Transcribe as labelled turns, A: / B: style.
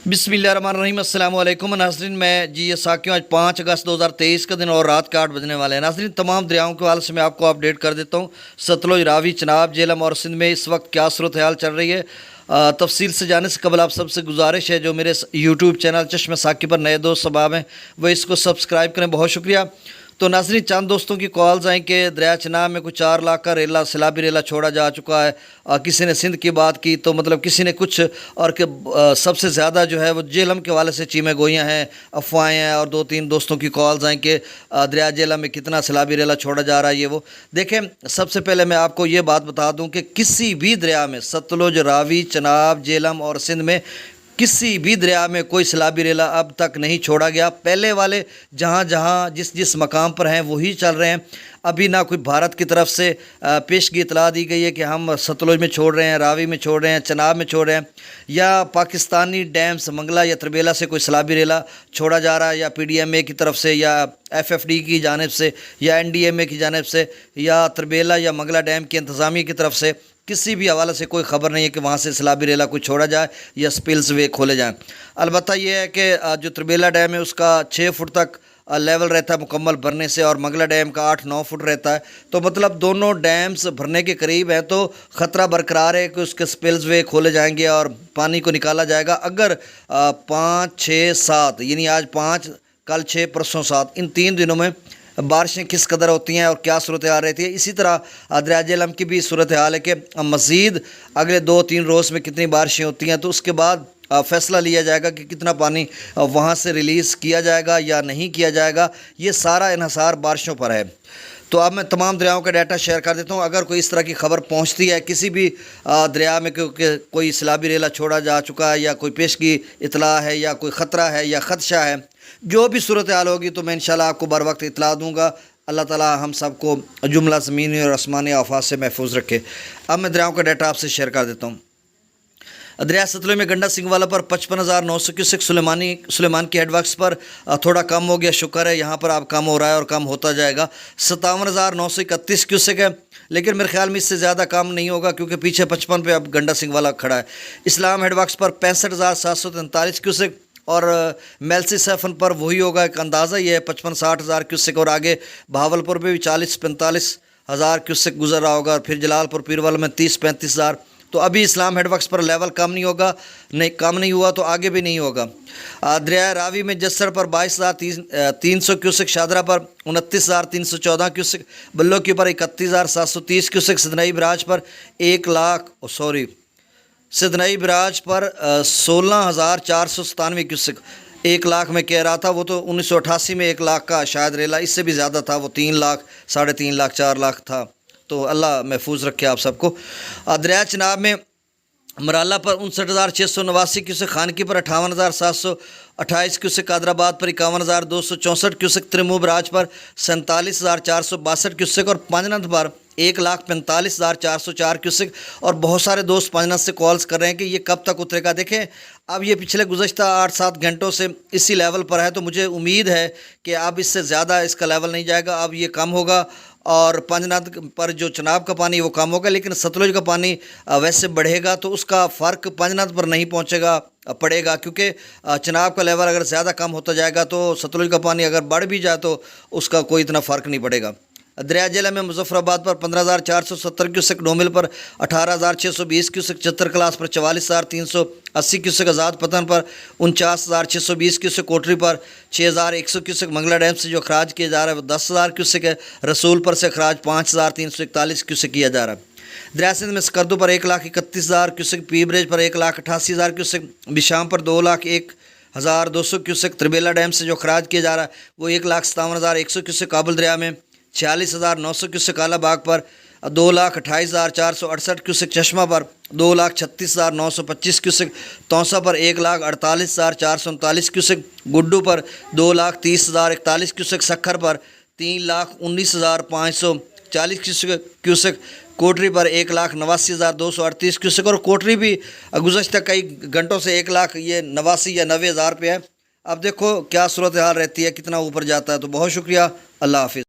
A: बिस्मिल्लाहिर्रहमानिर्रहीम अस्सलाम वालेकुम नाज़रीन। मैं जी ये साकियों आज 5 अगस्त 2023 का दिन और रात के 8 बजने वाले हैं। नाज़रीन तमाम दरियाओं के हवाले से मैं आपको अपडेट कर देता हूँ। सतलुज, रावी, चनाब, झेलम और सिंध में इस वक्त क्या सूरत हाल चल रही है। तफसील से जाने से कबल आप सबसे गुजारिश है, जो मेरे यूट्यूब चैनल चश्मे साकी पर नए दोस्त सबाब हैं वो इसको सब्सक्राइब करें, बहुत शुक्रिया। तो नाज़रीन चंद दोस्तों की कॉल्स आई कि दरिया चनाब में कुछ 4 लाख का रेला सैलाबी रेला छोड़ा जा चुका है। किसी ने सिंध की बात की तो मतलब किसी ने कुछ, और कि सबसे ज़्यादा जो है वो झेलम के वाले से चीमें गोइयाँ हैं, अफवाहें हैं। और 2-3 दोस्तों की कॉल्स आई कि दरिया झेलम में कितना सैलाबी रेला छोड़ा जा रहा है ये वो। देखें, सबसे पहले मैं आपको ये बात बता दूँ कि किसी भी दरिया में सतलुज, रावी, चनाब, झेलम और सिंध में किसी भी दरिया में कोई सैलाबी रेला अब तक नहीं छोड़ा गया। पहले वाले जहाँ जहाँ जिस जिस मकाम पर हैं वही चल रहे हैं। अभी ना कोई भारत की तरफ से पेशगी इतला दी गई है कि हम सतलुज में छोड़ रहे हैं, रावी में छोड़ रहे हैं, चनाब में छोड़ रहे हैं, या पाकिस्तानी डैम्स मंगला या तरबेला से कोई सैलाबी रेला छोड़ा जा रहा है, या PDMA की तरफ से, या FFD की जानिब से, या NDMA की जानिब से, या तरबेला या मंगला डैम की इंतज़ामिया की तरफ से। किसी भी हवाले से कोई ख़बर नहीं है कि वहाँ से सैलाबी रेला कोई छोड़ा जाए या स्पिल्स वे खोले जाएँ। अलबत्ता ये है कि जो तरबेला डैम है उसका 6 फुट तक लेवल रहता है मुकम्मल भरने से, और मंगला डैम का 8-9 फुट रहता है। तो मतलब दोनों डैम्स भरने के करीब हैं, तो ख़तरा बरकरार है कि उसके स्पिल्स वे खोले जाएंगे और पानी को निकाला जाएगा। अगर 5, 6, 7 यानी आज 5, कल 6, परसों 7, इन 3 दिनों में बारिशें किस कदर होती हैं और क्या सूरत हाल रहती है। इसी तरह दरिया झेलम की भी सूरत हाल है कि मज़ीद अगले 2-3 रोज़ में कितनी बारिशें होती हैं, तो उसके बाद फ़ैसला लिया जाएगा कि कितना पानी वहाँ से रिलीज़ किया जाएगा या नहीं किया जाएगा। ये सारा इन्हसार बारिशों पर है। तो अब मैं तमाम दरियाओं का डाटा शेयर कर देता हूँ। अगर कोई इस तरह की खबर पहुँचती है किसी भी दरिया में कि कोई सैलाबी रेला छोड़ा जा चुका है, या कोई पेशगी इतला है, या कोई ख़तरा है या ख़दशा है, जो भी सूरत हाल होगी तो मैं इंशाल्लाह आपको बर वक्त इतला दूँगा। अल्लाह ताला हम सबको जुमला ज़मीनी और आसमानी आफात से महफूज रखे। अब मैं दरियाओं का डाटा आपसे शेयर कर देता हूँ। दरिया सतलुज में गंडा सिंह वाला पर 55,900 क्यूसेक, सुलेमान की हेडवर्क्स पर थोड़ा कम हो गया, शुक्र है। यहाँ पर अब कम हो रहा है और कम होता जाएगा। 57,931 क्यूसेक है, लेकिन मेरे ख्याल में इससे ज़्यादा कम नहीं होगा क्योंकि पीछे 55 पे अब गंडा सिंह वाला खड़ा है। इस्लाम हेडवर्क्स पर 65,743 क्यूसेक, और मेलसी सैफन पर वही होगा, एक अंदाज़ा ये है 55-60 हज़ार क्यूसेक। और आगे बहावलपुर में भी 40-45 हज़ार क्यूसेक गुजर रहा होगा, और फिर जलालपुर पीरवाल में 30-35 हज़ार। तो अभी इस्लाम हेडवर्क्स पर लेवल कम नहीं होगा, नहीं कम नहीं हुआ तो आगे भी नहीं होगा। दरिया रावी में जस्सर पर 22,300 क्यूसेक, शादरा पर 29,314 क्यूसेक, बल्लो के ऊपर 31,730 क्यूसेक, सिदनई बराज पर 16,497 क्यूसेक। 1 लाख में कह रहा था, वो तो 1988 में 1 लाख का शायद रेला, इससे भी ज़्यादा था, वो 3 लाख, 3.5 लाख, 4 लाख था। तो अल्लाह महफूज रखे आप सबको। दरिया चनाब में मराला पर 59,689 क्यूसेक, खानकी पर 58,728 क्यूसेक, कादराबाद पर 51,264 क्यूसेक, त्रिमू बराज पर 47,462 क्यूसेक, और पांजनद पर 1,45,404 क्यूसेक। और बहुत सारे दोस्त पांजनद से कॉल्स कर रहे हैं कि ये कब तक उतरेगा। देखें, अब ये पिछले गुज़श्ता 8-7 घंटों से इसी लेवल पर है, तो मुझे उम्मीद है कि अब इससे ज़्यादा इसका लेवल नहीं जाएगा, अब ये कम होगा। और पांजनाद पर जो चनाब का पानी वो कम होगा, लेकिन सतलुज का पानी वैसे बढ़ेगा, तो उसका फ़र्क पांजनाद पर नहीं पड़ेगा, क्योंकि चनाब का लेवल अगर ज़्यादा कम होता जाएगा तो सतलुज का पानी अगर बढ़ भी जाए तो उसका कोई इतना फ़र्क नहीं पड़ेगा। दरिया झेलम में मुजफ्फराबाद पर 15,470 क्यूसेक, डोमिल पर 18,620 क्यूसेक, चतर क्लास पर 44,380 क्यूसेक, आज़ाद पतन पर 49,620 क्यूसेक, कोटरी पर 6,100 क्यूसेक, मंगला डैम से जो अखराज किया जा रहा है वो 10,000 क्यूसेक है, रसूलपुर से अखराज 5,341 क्यूसेक किया जा रहा है। दरिया सिंध में स्कर्दू पर 1,31,000 क्यूसेक, पी ब्रिज पर 1,88,000 क्यूसेक, बिशाम पर 2,01,200 क्यूसेक, तरबेला डैम से जो अखराज किया जा रहा है वो 1,57,100 क्यूसेक, काबुल दरिया में 46,900 क्यूसेक, काला बाग पर 2,28,468 क्यूसेक, चश्मा पर 2,36,925 क्यूसेक, तौसा पर 1,48,439 क्यूसेक, गुड्डू पर 2,30,041 क्यूसेक, सखर पर 3,19,540 क्यूसेक, कोटरी पर 1,89,238 क्यूसेक। और कोटरी भी गुज़श्ता कई घंटों से 1,89,000 या 90,000 पे है। अब देखो क्या सूरत हाल रहती है, कितना ऊपर जाता है। तो बहुत शुक्रिया, अल्लाह हाफिज़।